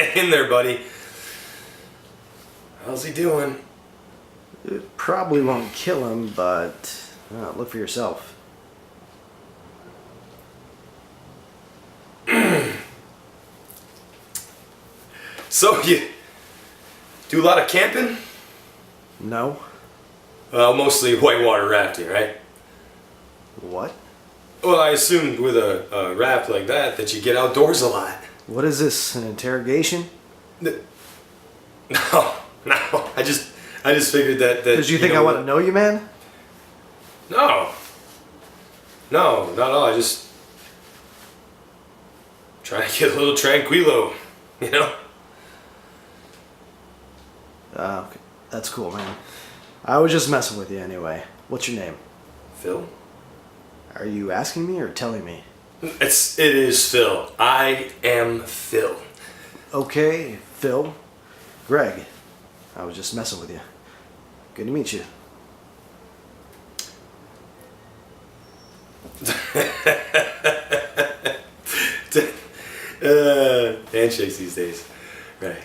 Hang in there, buddy. How's he doing? It probably won't kill him, but look for yourself. So, you do a lot of camping? No? Well, mostly whitewater rafting, right? What? Well, I assumed with a raft like that you get outdoors a lot. What is this, an interrogation? No, I just figured that... Because you think I want to know you, man? No, not at all. I just trying to get a little tranquilo, you know? Okay. That's cool, man. I was just messing with you anyway. What's your name? Phil? Are you asking me or telling me? It is Phil. I am Phil. Okay, Phil. Greg. I was just messing with you. Good to meet you. Handshakes these days. Right.